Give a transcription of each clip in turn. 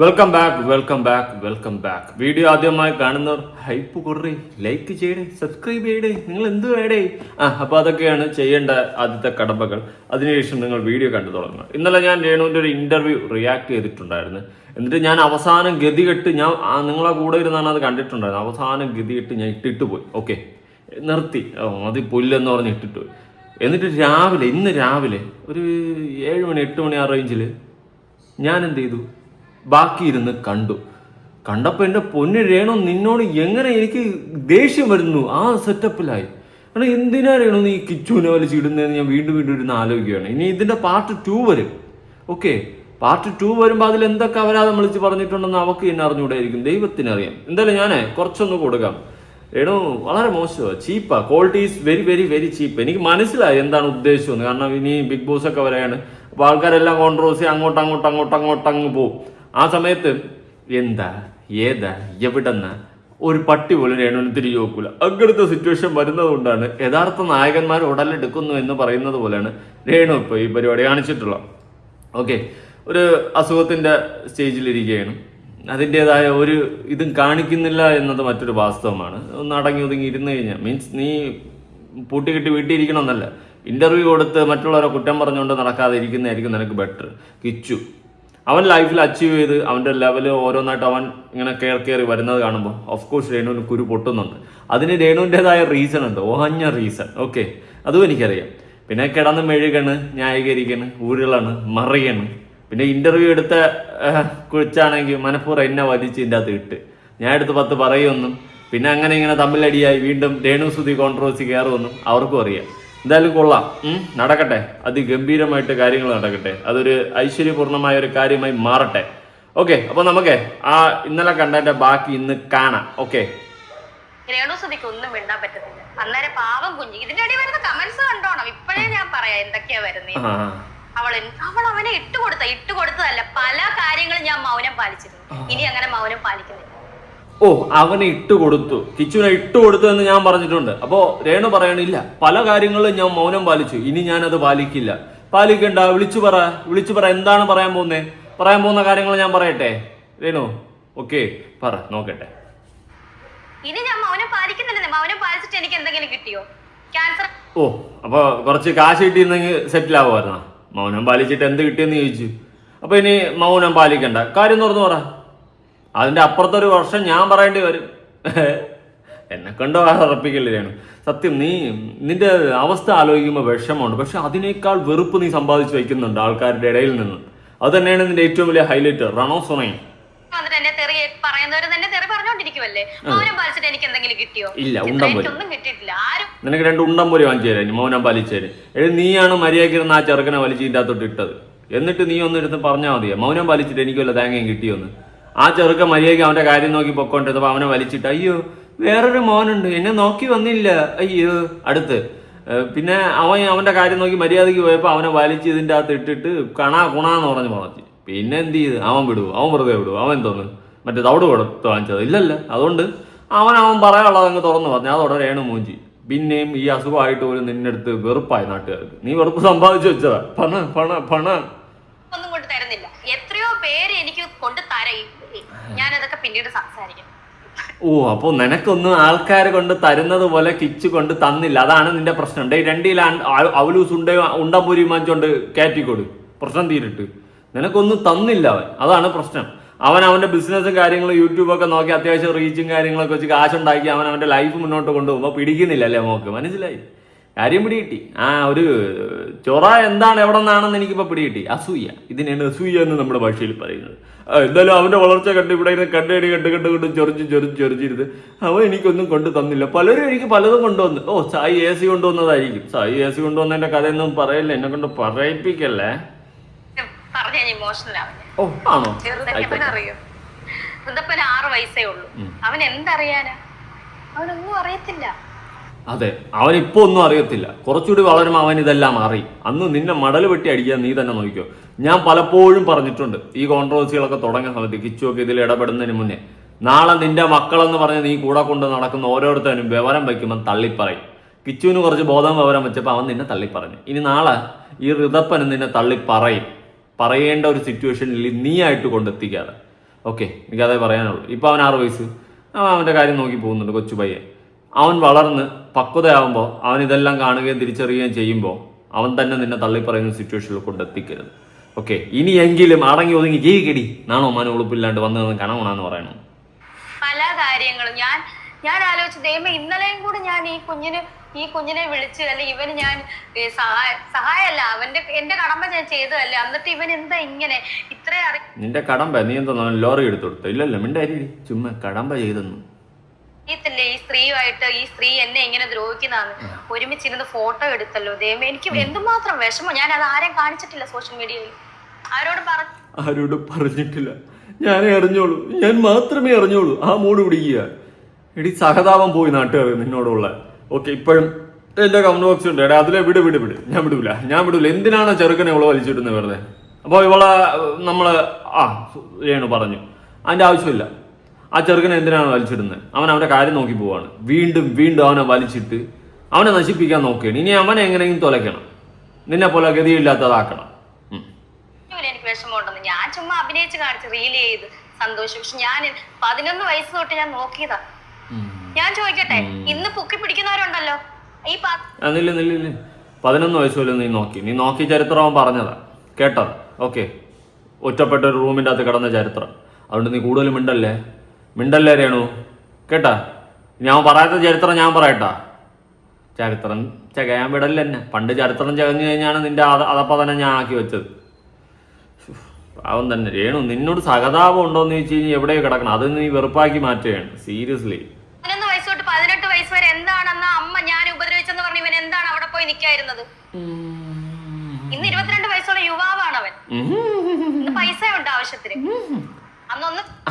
Welcome back. Video ആദ്യമായി കാണുന്നവർ hype കുറേ, ലൈക്ക് ചെയ്യടേ, സബ്സ്ക്രൈബ് ചെയ്യടേ, നിങ്ങൾ എന്ത് വേടേ. അപ്പോൾ അതൊക്കെയാണ് ചെയ്യേണ്ട ആദ്യത്തെ കടമ്പകൾ. അതിനുശേഷം നിങ്ങൾ വീഡിയോ കണ്ടു തുടങ്ങുക. ഇന്നലെ ഞാൻ രേണുവിൻ്റെ ഒരു ഇന്റർവ്യൂ റിയാക്ട് ചെയ്തിട്ടുണ്ടായിരുന്നു. എന്നിട്ട് ഞാൻ അവസാനം ഗതികെട്ട് നിങ്ങളെ കൂടെ ഇരുന്നാണ് അത് കണ്ടിട്ടുണ്ടായിരുന്നു. അവസാനം ഗതികെട്ട് ഞാൻ ഇട്ടിട്ട് പോയി. ഓക്കെ, നിർത്തി, അത് പുല്ലെന്ന് പറഞ്ഞ് ഇട്ടിട്ട് പോയി. എന്നിട്ട് ഇന്ന് രാവിലെ ഒരു 7 മണി 8 മണി ആ റേഞ്ചിൽ ഞാൻ എന്ത് ചെയ്തു, ബാക്കി ഇരുന്ന് കണ്ടപ്പോൾ എൻ്റെ പൊന്നു രേണു, നിന്നോട് എങ്ങനെ എനിക്ക് ദേഷ്യം വരുന്നു. ആ സെറ്റപ്പിലായി. കാരണം എന്തിനാ രേണു നീ കിച്ചുവിനെ വലിച്ചിടുന്നതെന്ന് ഞാൻ വീണ്ടും ഇരുന്ന് ആലോചിക്കുകയാണ്. ഇനി ഇതിൻ്റെ പാർട്ട് 2 വരും. ഓക്കെ, പാർട്ട് 2 വരുമ്പോൾ അതിൽ എന്തൊക്കെ അപരാധം വിളിച്ച് പറഞ്ഞിട്ടുണ്ടെന്ന് അവർക്ക് എന്നെ അറിഞ്ഞുകൂടായിരിക്കും, ദൈവത്തിനറിയാം. എന്തായാലും ഞാൻ കുറച്ചൊന്ന് കൊടുക്കാം. രേണു വളരെ മോശമാണ്, ചീപ്പാ. Quality is very very very cheap. എനിക്ക് മനസ്സിലായി എന്താണ് ഉദ്ദേശമെന്ന്. കാരണം ഇനി ബിഗ് ബോസ് ഒക്കെ വരെയാണ്. അപ്പോൾ ആൾക്കാരെല്ലാം കോൺട്രവേഴ്സി അങ്ങോട്ടങ്ങ് പോകും. ആ സമയത്ത് എന്താ ഏതാ എവിടെന്ന ഒരു പട്ടി പോലും രേണുവിന് തിരികെ നോക്കൂല. അങ്ങനത്തെ സിറ്റുവേഷൻ വരുന്നത് കൊണ്ടാണ് യഥാർത്ഥ നായകന്മാർ ഉടലെടുക്കുന്നു എന്ന് പറയുന്നത് പോലെയാണ് രേണു ഇപ്പോൾ ഈ പരിപാടി കാണിച്ചിട്ടുള്ളത്. ഓക്കെ, ഒരു അസുഖത്തിൻ്റെ സ്റ്റേജിലിരിക്കുകയാണ്. അതിൻ്റെതായ ഒരു ഇതും കാണിക്കുന്നില്ല എന്നത് മറ്റൊരു വാസ്തവമാണ്. ഒന്ന് അടങ്ങി ഒതുങ്ങി ഇരുന്ന് കഴിഞ്ഞാൽ, മീൻസ് നീ പൂട്ടിക്കെട്ടി വീട്ടിലിരിക്കണമെന്നല്ല, ഇന്റർവ്യൂ കൊടുത്ത് മറ്റുള്ളവരെ കുറ്റം പറഞ്ഞുകൊണ്ട് നടക്കാതെ ഇരിക്കുന്നതായിരിക്കും നിനക്ക് ബെറ്റർ. കിച്ചു അവൻ ലൈഫിൽ അച്ചീവ് ചെയ്ത് അവൻ്റെ ലെവൽ ഓരോന്നായിട്ട് അവൻ ഇങ്ങനെ കയറി വരുന്നത് കാണുമ്പോൾ ഓഫ്കോഴ്സ് രേണുവിന് കുരു പൊട്ടുന്നുണ്ട്. അതിന് രേണുവിൻ്റെതായ റീസൺ ഉണ്ട്, ഓഹഞ്ഞ റീസൺ. ഓക്കെ, അതും എനിക്കറിയാം. പിന്നെ കിടന്ന് മെഴുകണ്, ന്യായീകരിക്കണ്, ഊരുകളാണ്, മറിയണ്. പിന്നെ ഇന്റർവ്യൂ എടുത്ത കുറിച്ചാണെങ്കിൽ മനഃപൂർവ്വം എന്നെ വലിച്ച് ഇതിൻ്റെ അകത്ത് ഇട്ട് ഞാൻ എടുത്ത് 10 പറയുമെന്നും പിന്നെ അങ്ങനെ ഇങ്ങനെ തമ്മിലടിയായി വീണ്ടും രേണു സുധി കോൺട്രവേഴ്സി കയറുമെന്നും അവർക്കും അറിയാം. എന്തായാലും കൊള്ളാം, നടക്കട്ടെ, അതിഗംഭീരമായിട്ട് കാര്യങ്ങൾ നടക്കട്ടെ, അതൊരു ഐശ്വര്യപൂർണമായ ഒരു കാര്യമായി മാറട്ടെ. ഓക്കെ, അപ്പൊ നമുക്ക് ആ ഇന്നലെ കണ്ടതിന്റെ ബാക്കി ഇന്ന് കാണാം. ഓക്കെ, രേണു സുധിക്ക് ഒന്നും മിണ്ടാൻ പറ്റത്തില്ല. അന്നേരം പാവം കുഞ്ഞ് ഇതിന്റെ ഇടയിൽ വരുന്ന കമന്റ്സ് കണ്ടോണം. ഇപ്പോഴേ ഞാൻ പറയാം എന്തൊക്കെയാ വരുന്നത്. അവൾ അവനെ ഇട്ടുകൊടുത്തതല്ല, പല കാര്യങ്ങളും ഞാൻ മൗനം പാലിച്ചിരുന്നു. ഇനി അങ്ങനെ മൗനം പാലിക്കുന്നില്ല. ഓ, അവനെ ഇട്ടുകൊടുത്തു, കിച്ചുവിനെ ഇട്ടുകൊടുത്തു എന്ന് ഞാൻ പറഞ്ഞിട്ടുണ്ട്. അപ്പോ രേണു പറയണില്ല, പല കാര്യങ്ങളും ഞാൻ മൗനം പാലിച്ചു, ഇനി ഞാനത് പാലിക്കില്ല. പാലിക്കണ്ട, വിളിച്ചു പറ എന്താണ് പറയാൻ പോകുന്ന കാര്യങ്ങൾ ഞാൻ പറയട്ടെ രേണു. ഓക്കെ, പറ, നോക്കട്ടെ. ഇനി ഞാൻ മൗനം പാലിക്കുന്നില്ല. മൗനം പാലിച്ചിട്ട് എനിക്ക് എന്തെങ്കിലും കിട്ടിയോ? ക്യാൻസർ. ഓ, അപ്പൊ കുറച്ച് കാശ് കിട്ടിയിരുന്നെങ്കിൽ സെറ്റിൽ ആവുമായിരുന്ന. മൗനം പാലിച്ചിട്ട് എന്ത് കിട്ടിയെന്ന് ചോദിച്ചു. അപ്പൊ ഇനി മൗനം പാലിക്കണ്ട, കാര്യം തുറന്നു പറ. അതിന്റെ അപ്പുറത്തൊരു വർഷം ഞാൻ പറയേണ്ടി വരും. എന്നെ കൊണ്ടോ ഉറപ്പിക്കില്ലാണ്. സത്യം, നിന്റെ അവസ്ഥ ആലോചിക്കുമ്പോൾ വിഷമമുണ്ട്. പക്ഷെ അതിനേക്കാൾ വെറുപ്പ് നീ സമ്പാദിച്ചു വയ്ക്കുന്നുണ്ട് ആൾക്കാരുടെ ഇടയിൽ നിന്ന്. അത് തന്നെയാണ് നിന്റെ ഏറ്റവും വലിയ ഹൈലൈറ്റ്. റണോ സൊണൈ ഇല്ല, നിനക്ക് 2 ഉണ്ടം പോലെ വാങ്ങിച്ചു തരാം മൗനം പാലിച്ചേര്. നീയാണ് മര്യാദക്കിരുന്ന് ആ ചെറുക്കനെ വലിച്ചിൻ്റെ അകത്തോട്ട് ഇട്ടത്. എന്നിട്ട് നീ ഒന്നിരുന്ന് പറഞ്ഞാൽ മതിയാ, മൗനം പാലിച്ചിട്ട് എനിക്ക് വല്ല തേങ്ങയും കിട്ടിയൊന്ന്. ആ ചെറുക്കൻ മര്യാദയ്ക്ക് അവന്റെ കാര്യം നോക്കി പൊക്കോണ്ടിരുന്നപ്പോൾ അവനെ വലിച്ചിട്ട്, അയ്യോ വേറൊരു മോനുണ്ട് എന്നെ നോക്കി വന്നില്ല, അയ്യോ അടുത്ത്. പിന്നെ അവന്റെ കാര്യം നോക്കി മര്യാദയ്ക്ക് പോയപ്പോൾ അവനെ വലിച്ച് ഇതിൻ്റെ അകത്ത് ഇട്ടിട്ട് കുണാന്ന് പറഞ്ഞ് പറഞ്ഞു. പിന്നെ എന്ത് ചെയ്ത് അവൻ വെറുതെ വിടുവോ? അവൻ തോന്നുന്നു മറ്റേ തവിട് കൊടുത്ത് വാങ്ങിച്ചത് ഇല്ലല്ല. അതുകൊണ്ട് അവൻ പറയാനുള്ളത് അങ്ങ് തുറന്നു പറഞ്ഞു. അതോടെ രേണു മൂഞ്ചി. പിന്നെയും ഈ അസുഖമായിട്ട് പോലും നിന്റെ അടുത്ത് വെറുപ്പായി നാട്ടുകാർക്ക്. നീ വെറുപ്പ് സമ്പാദിച്ചു വെച്ചതാ. പണ ഒന്നും കൊണ്ട് തരുന്നില്ല. എത്രയോ പേര് എനിക്ക് കൊണ്ട് തരയും. ഞാനതൊക്കെ പിന്നീട് സംസാരിക്കാം. ഓ, അപ്പൊ നിനക്കൊന്നും ആൾക്കാരെ കൊണ്ട് തരുന്നത് പോലെ കിച്ചു കൊണ്ട് തന്നില്ല, അതാണ് നിന്റെ പ്രശ്നം. 2 അവലൂസ് ഉണ്ടമ്പൂരി മാഞ്ചോണ്ട് കയറ്റിക്കൊടു, പ്രശ്നം തീരിട്ട്. നിനക്കൊന്നും തന്നില്ല അവൻ, അതാണ് പ്രശ്നം. അവന്റെ ബിസിനസ്സും കാര്യങ്ങളും യൂട്യൂബൊക്കെ നോക്കി അത്യാവശ്യം റീച്ചും കാര്യങ്ങളൊക്കെ വെച്ച് കാശുണ്ടാക്കി അവന്റെ ലൈഫ് മുന്നോട്ട് കൊണ്ടുപോകുമ്പോൾ പിടിക്കുന്നില്ല അല്ലേ മോക്ക്? മനസ്സിലായി, കാര്യം പിടികിട്ടി. ഒരു ചൊറ എന്താണ് എവിടെ നിന്നാണെന്ന് എനിക്കിപ്പോൾ പിടികിട്ടി. അസൂയ, ഇതിനാണ് അസൂയ എന്ന് നമ്മുടെ ഭാഷയിൽ പറയുന്നത്. എന്തായാലും അവന്റെ വളർച്ച കണ്ട് ഇവിടെ കണ്ട് ചൊറിഞ്ഞിരുത്. അവൻ എനിക്കൊന്നും കൊണ്ടു തന്നില്ല. പലരും എനിക്ക് പലതും കൊണ്ടുവന്നു. ഓ, സായി AC കൊണ്ടുവന്നതായിരിക്കും. സായി AC കൊണ്ടുവന്നതിന്റെ കഥയൊന്നും പറയല്ലേ, എന്നെ കൊണ്ട് പറയിപ്പിക്കല്ലേ. ഓ, ആണോ? അറിയോ, 6 വയസ്സേ ഉള്ളൂ. അവൻ എന്തറിയാനാ? അവനൊന്നും അറിയത്തില്ല. അതെ, അവനിപ്പോ ഒന്നും അറിയത്തില്ല. കുറച്ചുകൂടി വളരുമ്പോൾ അവൻ ഇതെല്ലാം അറിയും. അന്ന് നിന്നെ മടൽ വെട്ടി അടിക്കാൻ നീ തന്നെ നോക്കിക്കോ. ഞാൻ പലപ്പോഴും പറഞ്ഞിട്ടുണ്ട്, ഈ കോൺട്രവേഴ്സികളൊക്കെ തുടങ്ങിയ സമയത്ത് കിച്ചുവൊക്കെ ഇതിൽ ഇടപെടുന്നതിന് മുന്നേ, നാളെ നിന്റെ മക്കളെന്ന് പറഞ്ഞ് നീ കൂടെ കൊണ്ട് നടക്കുന്ന ഓരോരുത്തരും വിവരം വയ്ക്കുമ്പോൾ തള്ളിപ്പറയും. കിച്ചുവിന് കുറച്ച് ബോധം വിവരം വെച്ചപ്പോൾ അവൻ നിന്നെ തള്ളിപ്പറഞ്ഞു. ഇനി നാളെ ഈ ഋതപ്പനും നിന്നെ തള്ളിപ്പറയും. പറയേണ്ട ഒരു സിറ്റുവേഷനിൽ നീ ആയിട്ട് കൊണ്ടെത്തിക്കാതെ. ഓക്കെ, എനിക്കതേ പറയാനുള്ളൂ. ഇപ്പം അവൻ 6 വയസ്സ്, അവൻ അവൻ്റെ കാര്യം നോക്കി പോകുന്നുണ്ട്, കൊച്ചു പയ്യൻ. അവൻ വളർന്ന് പക്വതയാകുമ്പോൾ അവൻ ഇതെല്ലാം കാണുകയും തിരിച്ചറിയുകയും ചെയ്യുമ്പോൾ അവൻ തന്നെ നിന്നെ തള്ളിപ്പറയുന്ന സിറ്റുവേഷനിൽ കൊണ്ടെത്തിക്കരുത്. ഓക്കെ, ഇനിയെങ്കിലും അടങ്ങി ഒതുങ്ങി ജീവിക്കടി, നാണോ മാനോ ഉളുപ്പില്ലാണ്ട് വന്നതെന്ന് കണവണാന്ന് പറയണം. പല കാര്യങ്ങളും ഞാൻ ആലോചിച്ചു, ദൈവം ഇന്നലെയും കൂടെ ഞാൻ ഈ കുഞ്ഞിനെ വിളിച്ച്, അല്ലെ ഇവന് ഞാൻ സഹായമല്ല, എന്റെ കടമ്പ ഞാൻ ചെയ്തതല്ലേ, എന്നിട്ട് ഇവൻ എന്താ ഇങ്ങനെ ഇത്രയും നിന്റെ കടമ്പ നീ എന്താ ലോറി എടുത്തു കൊടുത്ത? ഇല്ലല്ലോ, മിണ്ടായി ചുമ്മാ കടമ്പ ചെയ്തെന്നു. അറിയത്തില്ലേ ഈ സ്ത്രീയുമായിട്ട്, ഈ സ്ത്രീ എന്നെ ഇങ്ങനെ ദ്രോഹിക്കുന്നതാണ്. ഒരുമിച്ചിരുന്ന് ഫോട്ടോ എടുത്തല്ലോ ദൈവം, എനിക്ക് എന്തുമാത്രം വിഷമം. ഞാൻ അത് ആരെയും കാണിച്ചിട്ടില്ല സോഷ്യൽ മീഡിയയിൽ, ആരോടും പറഞ്ഞിട്ടില്ല. ഞാനേ അറിഞ്ഞോളൂ, ഞാൻ മാത്രമേ അറിഞ്ഞോളൂ. ആ മൂട് പിടിക്കുക. എടി സഹതാപം പോയി നാട്ടുകാർ നിന്നോടുള്ള. ഓക്കെ, ഇപ്പോഴും എന്റെ കമന്റ് ബോക്സ് ഉണ്ട്, എടാ അതിലെ വിട്. ഞാൻ വിടൂല. എന്തിനാണ് ചെറുക്കനെ ഇവളെ വലിച്ചിടുന്നത് വെറുതെ? അപ്പോൾ ഇവളെ നമ്മള് രേണു പറഞ്ഞു അതിന്റെ ആവശ്യമില്ല. ആ ചെറുക്കനെ എന്തിനാണ് വലിച്ചിടുന്നത്? അവൻ അവന്റെ കാര്യം നോക്കി പോവാണ്. വീണ്ടും അവനെ വലിച്ചിട്ട് അവനെ നശിപ്പിക്കാൻ നോക്കുകയാണ്. ഇനി അവനെ എങ്ങനെയെങ്കിലും തുലയ്ക്കണം, നിന്നെ പോലെ ഗതിയില്ലാത്തതാക്കണം. എനിക്ക് വിഷമമുണ്ടെന്ന് ഞാൻ ചുമ്മാ അഭിനയിച്ച് കാണിച്ചു, റീൽ ചെയ്ത് സന്തോഷം. പക്ഷെ ഞാൻ 11 വയസ്സ് തൊട്ട് ഞാൻ നോക്കിയതാ. ഞാൻ ചോദിക്കട്ടെ, ഇന്ന് പൊക്കി പിടിക്കുന്നവരുണ്ടല്ലോ ഈ നില്ല 11 വയസ്സ് വരെ നീ നോക്കി ചരിത്രം അവൻ പറഞ്ഞതാ, കേട്ടോ? ഓക്കെ, ഒറ്റപ്പെട്ട ഒരു റൂമിൻ്റെ അകത്ത് കിടന്ന ചരിത്രം. അതുകൊണ്ട് നീ കൂടുതൽ മിണ്ടല്ലേ രേണു, കേട്ടാ? ഞാൻ പറയാത്ത ചരിത്രം ഞാൻ പറയട്ടാ. ചരിത്രം ചകയാൻ വിടല്ല എന്നെ. പണ്ട് ചരിത്രം ചകഞ്ഞു കഴിഞ്ഞാണ് നിന്റെ അതപ്പതന്നെ ഞാൻ ആക്കി വെച്ചത്. അവൻ തന്നെ രേണു, നിന്നോട് സഹതാപം ഉണ്ടോന്ന് ചോദിച്ചു കഴിഞ്ഞാൽ എവിടെയോ കിടക്കണം. അത് നീ വെറുപ്പാക്കി മാറ്റുകയാണ്. സീരിയസ്ലി 11 വയസ്സ് തൊട്ട് 18 വയസ്സ് വരെ എന്താണെന്ന അമ്മ ഞാൻ ഉപദ്രവിച്ചെന്ന് പറഞ്ഞ ഇവൻ എന്താണ് അവിടെ പോയി നിൽക്കായിരുന്നത്? ഇന്ന് 22 വയസ്സുള്ള യുവാവാണ് അവൻ. ഇന്ന് പൈസ ഉണ്ട് ആവശ്യത്തിന്.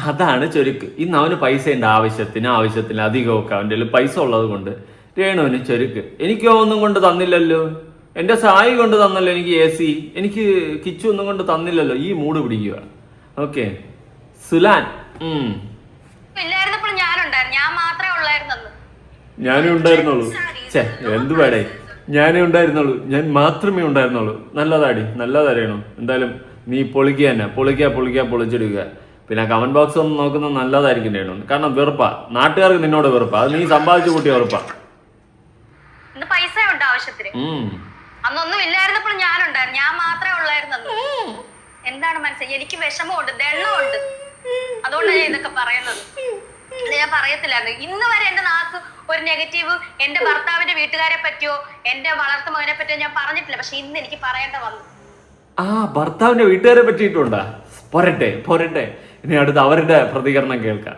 അതാണ് ചൊരുക്ക്. ഇന്ന് അവന് പൈസ ഉണ്ട്, ആവശ്യത്തിന് അധികമൊക്കെ അവൻ്റെ പൈസ ഉള്ളത് കൊണ്ട് രേണുവിന് ചൊരുക്ക്. എനിക്കോ ഒന്നും കൊണ്ട് തന്നില്ലല്ലോ, എന്റെ സായി കൊണ്ട് തന്നല്ലോ എനിക്ക് AC, എനിക്ക് കിച്ചു ഒന്നും കൊണ്ട് തന്നില്ലല്ലോ. ഈ മൂഡ് പിടിക്കുക. ഓക്കെ, സുലാൻ ഞാനും ഉണ്ടായിരുന്നുള്ളൂ. എന്തുവാടേ, ഞാനേ ഉണ്ടായിരുന്നുള്ളൂ, ഞാൻ മാത്രമേ ഉണ്ടായിരുന്നുള്ളൂ. നല്ലതറിയണു. എന്തായാലും നീ പൊളിച്ചിടുക. പിന്നെ കമന്റ് ബോക്സ് ഒന്ന് നോക്കുന്നത് നല്ലതായിരിക്കും രേണു. കാരണം വെറുപ്പാ, നാട്ടുകാർക്ക് നിന്നോട് വെറുപ്പാ. അത് നീ സമ്പാദിച്ചു കൂട്ടിയ വെറുപ്പാ. പൈസ ഉണ്ട് ആവശ്യത്തിന്. അന്നൊന്നും ഇല്ലായിരുന്നപ്പോൾ ഞാനുണ്ടായിരുന്നു, ഞാൻ മാത്രമേ ഉള്ളായിരുന്നു. എന്താണ് മനസ്സിലായി? എനിക്ക് വിഷമമുണ്ട്, ദണ്ണമുണ്ട്. അതുകൊണ്ടാണ് ഞാൻ ഇതൊക്കെ പറയുന്നത്. ഞാൻ പറയത്തില്ലായിരുന്നു ഇന്ന് വരെ. എന്റെ നാക്ക് ഒരു നെഗറ്റീവ് എന്റെ ഭർത്താവിന്റെ വീട്ടുകാരെ പറ്റിയോ എന്റെ വളർത്തു മകനെ പറ്റിയോ ഞാൻ പറഞ്ഞിട്ടില്ല. പക്ഷെ ഇന്ന് എനിക്ക് പറയേണ്ട വന്നു. ഭർത്താവിന്റെ വീട്ടുകാരെ പറ്റിയിട്ടുണ്ടാ? പോരട്ടെ. ഇനി അടുത്ത് അവരുടെ പ്രതികരണം കേൾക്കാം.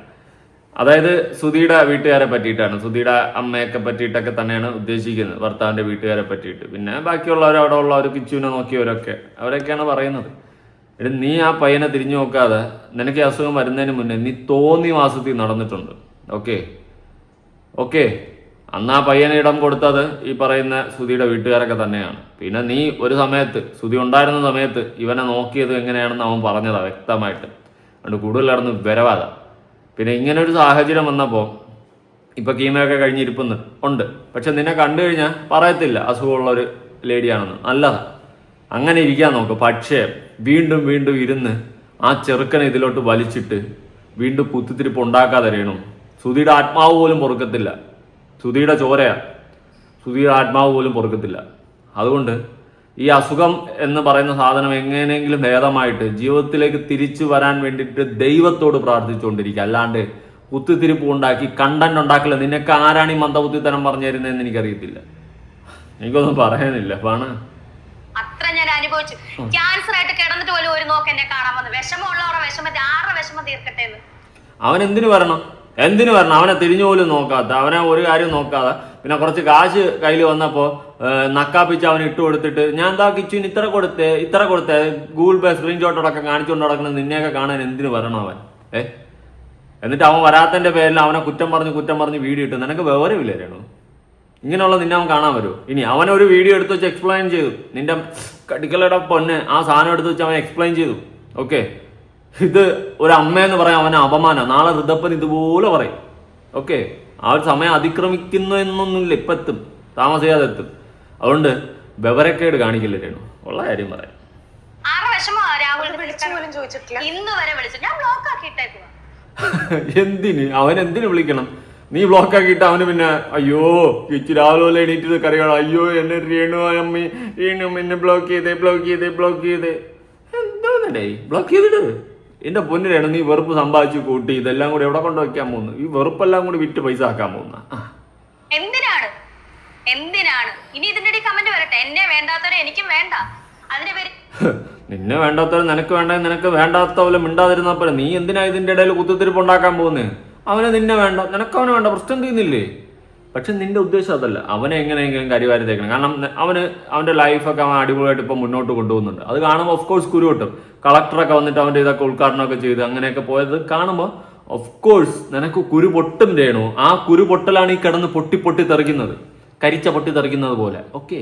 അതായത് സുധിയുടെ വീട്ടുകാരെ പറ്റിയിട്ടാണ്, സുധിയുടെ അമ്മയൊക്കെ പറ്റിയിട്ടൊക്കെ തന്നെയാണ് ഉദ്ദേശിക്കുന്നത്, ഭർത്താവിന്റെ വീട്ടുകാരെ പറ്റിയിട്ട്. പിന്നെ ബാക്കിയുള്ളവർ, അവിടെ ഉള്ളവർ, കിച്ചുവിനെ അവരൊക്കെയാണ് പറയുന്നത്. എടി, നീ ആ പയ്യനെ തിരിഞ്ഞു നോക്കാതെ നിനക്ക് അസുഖം വരുന്നതിന് മുന്നേ നീ തോന്നി മാസത്തിൽ നടന്നിട്ടുണ്ട്. ഓക്കെ അന്ന് ആ പയ്യനെ ഇടം കൊടുത്തത് ഈ പറയുന്ന സുധിയുടെ വീട്ടുകാരൊക്കെ തന്നെയാണ്. പിന്നെ നീ ഒരു സമയത്ത്, സുധി ഉണ്ടായിരുന്ന സമയത്ത് ഇവനെ നോക്കിയത് എങ്ങനെയാണെന്ന് അവൻ പറഞ്ഞതാ വ്യക്തമായിട്ട്. അതുകൊണ്ട് കൂടുതൽ നടന്ന് വരവാതാ. പിന്നെ ഇങ്ങനെ ഒരു സാഹചര്യം വന്നപ്പോൾ ഇപ്പൊ കീമയൊക്കെ കഴിഞ്ഞിരിപ്പുണ്ട്. പക്ഷെ നിന്നെ കണ്ടു കഴിഞ്ഞാൽ പറയത്തില്ല അസുഖമുള്ളൊരു ലേഡിയാണെന്ന്. നല്ലതാ, അങ്ങനെ ഇരിക്കാൻ നോക്ക്. പക്ഷേ വീണ്ടും ഇരുന്ന് ആ ചെറുക്കനെ ഇതിലോട്ട് വലിച്ചിട്ട് വീണ്ടും കുത്തിത്തിരിപ്പ് ഉണ്ടാക്കാതെ രേണു. സുധിയുടെ ആത്മാവ് പോലും പൊറുക്കത്തില്ല. സുധിയുടെ ചോരയാ, സുധിയുടെ ആത്മാവ് പോലും പൊറുക്കത്തില്ല. അതുകൊണ്ട് ഈ അസുഖം എന്ന് പറയുന്ന സാധനം എങ്ങനെയെങ്കിലും ഭേദമായിട്ട് ജീവിതത്തിലേക്ക് തിരിച്ചു വരാൻ വേണ്ടിയിട്ട് ദൈവത്തോട് പ്രാർത്ഥിച്ചുകൊണ്ടിരിക്കുക. അല്ലാണ്ട് കുത്തിത്തിരിപ്പ് ഉണ്ടാക്കി കണ്ടന്റ് ഉണ്ടാക്കില്ല. നിനക്ക് ആരാണ് ഈ മന്ദബുദ്ധിത്തരം പറഞ്ഞു തരുന്നതെന്ന് എനിക്കറിയത്തില്ല. എനിക്കൊന്നും പറയാനില്ല. അത്ര ഞാൻ അനുഭവിച്ചു. ക്യാൻസർ ആയിട്ട് കിടന്നിട്ട് പോലും ഒരു നോക്ക് എന്നെ കാണാൻ വന്നു. വിഷമമുള്ളവരുടെ വിഷമത്തെ ആരുടെ വിഷമം തീർക്കട്ടെ എന്ന്. അവൻ എന്തിനു വരണം? അവനെ തിരിഞ്ഞു പോലും നോക്കാത്ത, അവനെ ഒരു കാര്യം നോക്കാതെ, പിന്നെ കുറച്ച് കാശ് കയ്യിൽ വന്നപ്പോൾ നക്കാപ്പിച്ച് അവന് ഇട്ട് കൊടുത്തിട്ട് ഞാൻ എന്താ കിച്ചുവിന് ഇത്ര കൊടുത്തേ ഗൂഗിൾ പേ സ്ക്രീൻഷോട്ടോടൊക്കെ കാണിച്ചുകൊണ്ട് നടക്കുന്നത് നിന്നെയൊക്കെ കാണാൻ എന്തിനു വരണം അവൻ? എന്നിട്ട് അവൻ വരാത്തതിന്റെ പേരിൽ അവനെ കുറ്റം പറഞ്ഞ് വീഡിയോ ഇട്ട്. നിനക്ക് വിവരമില്ല രേണു? ഇങ്ങനെയുള്ള നിന്നെ അവൻ കാണാൻ വരുമോ? ഇനി അവനൊരു വീഡിയോ എടുത്ത് വെച്ച് എക്സ്പ്ലെയിൻ ചെയ്തു. നിന്റെ കടിക്കളുടെ പൊന്നെ ആ സാധനം എടുത്ത് വെച്ച് അവൻ എക്സ്പ്ലെയിൻ ചെയ്തു. ഓക്കെ, ഇത് ഒരു അമ്മയെന്ന് പറയാൻ അവന് അപമാനം. നാളെ ഋതപ്പൻ ഇതുപോലെ പറയും. ഓക്കെ, ആ ഒരു സമയം അതിക്രമിക്കുന്നു എന്നൊന്നുമില്ല. ഇപ്പം എത്തും, താമസിയാതെ എത്തും. അതുകൊണ്ട് വിവരക്കേട് കാണിക്കില്ല രേണു, ഉള്ള കാര്യം പറയാം. ഇന്ന് വരെ വിളിച്ചു, ഞാൻ ബ്ലോക്ക് ആക്കിയിട്ടേക്കും. എന്തിന് അവൻ എന്തിനു വിളിക്കണം? നീ ബ്ലോക്ക് ആക്കിയിട്ട് അവന് പിന്നെ അയ്യോ കിച്ചു രാവിലെ എണീറ്റത് കറിയണം, അയ്യോ എന്നെ രേണു അമ്മി രേണു എന്നെ ബ്ലോക്ക് ചെയ്തേ എന്താന്നേ ബ്ലോക്ക് ചെയ്തിട്ട്. എന്റെ പൊന്നു രേണു, നീ വെറുപ്പ് സമ്പാദിച്ചു കൂട്ടി ഇതെല്ലാം കൂടി എവിടെ കൊണ്ട് വയ്ക്കാൻ പോകുന്നു? ഈ വെറുപ്പെല്ലാം കൂടി വിറ്റ് പൈസ ആക്കാൻ പോകുന്ന എന്തിനാണ് ഇനി ഇതിന്റെ കമന്റ് വരട്ടെ? എന്നെ വേണ്ടാത്തവരെ എനിക്കും വേണ്ട. അതിന്റെ പേര് നിന്നെ വേണ്ടാത്തവരെ നിനക്ക് വേണ്ട, നിനക്ക് വേണ്ടാത്ത പോലെ മിണ്ടാതിരുന്നപ്പോലെ നീ എന്തിനാ ഇതിന്റെ ഇടയിൽ കുത്തിത്തിരിപ്പ് ഉണ്ടാക്കാൻ പോകുന്നേ? അവനെ നിന്നെ വേണ്ട, നിനക്ക് അവനെ വേണ്ട, പ്രശ്നം തീർന്നില്ലേ? പക്ഷെ നിന്റെ ഉദ്ദേശം അതല്ല, അവനെ എങ്ങനെയെങ്കിലും കരിവാരി തേക്കണം. കാരണം അവന്റെ ലൈഫൊക്കെ അവൻ അടിപൊളിയായിട്ട് ഇപ്പൊ മുന്നോട്ട് കൊണ്ടുപോകുന്നുണ്ട്. അത് കാണുമ്പോൾ ഓഫ് കോഴ്സ് കുരു കിട്ടും. കളക്ടറൊക്കെ വന്നിട്ട് അവന്റെ ഇതൊക്കെ ഉദ്ഘാടനമൊക്കെ ചെയ്ത് അങ്ങനെയൊക്കെ പോയത് കാണുമ്പോൾ ഓഫ് കോഴ്സ് നിനക്ക് കുരു പൊട്ടും ചെയ്യണോ. ആ കുരു പൊട്ടലാണ് ഈ കിടന്ന് പൊട്ടി തെറിക്കുന്നത്, കരിച്ച പൊട്ടി തെറിക്കുന്നത് പോലെ. ഓക്കെ,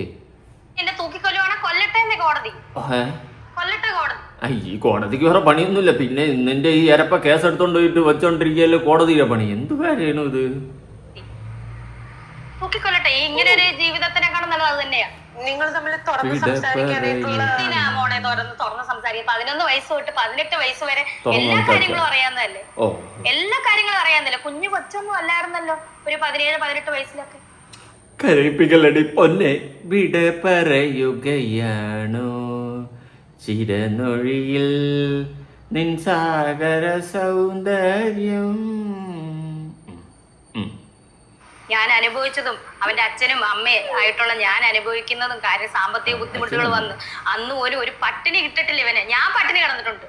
ഈ കോടതിക്ക് വേറെ പണിയൊന്നുമില്ല. പിന്നെ നിന്റെ ഈ എരപ്പ കേസ് എടുത്തോണ്ട് പോയിട്ട് വെച്ചോണ്ടിരിക്കുകയല്ലേ കോടതിയിലെ പണി. എന്ത് കാര്യമാണ് ഇത്? ഇങ്ങനെ ഒരു ജീവിതത്തിനെക്കാളും നല്ലത് അത് തന്നെയാ. നിങ്ങൾ തമ്മിൽ തുറന്ന് സംസാരിക്കാനായിട്ടുള്ള 11 വയസ്സ് തൊട്ട് 18 വയസ്സ് വരെ എല്ലാ കാര്യങ്ങളും അറിയാവുന്നതല്ലേ? എല്ലാ കാര്യങ്ങളും അറിയാവുന്നല്ലേ? കുഞ്ഞു കൊച്ചൊന്നും അല്ലായിരുന്നല്ലോ ഒരു 17-18 വയസ്സിലൊക്കെ. കരയിപ്പിക്കലടി പൊന്നെ, വിട പറയുകയാണോ ചിരനൊഴിയിൽ നിൻ സാഗര സൗന്ദര്യം. ഞാൻ അനുഭവിച്ചതും അവന്റെ അച്ഛനും അമ്മയും ആയിട്ടുള്ള ഞാൻ അനുഭവിക്കുന്നതും കാര്യം സാമ്പത്തിക ബുദ്ധിമുട്ടുകൾ വന്ന് അന്ന് ഒരു പട്ടിണി കിട്ടിട്ടില്ല ഇവനെ. ഞാൻ പട്ടിണി കിടന്നിട്ടുണ്ട്.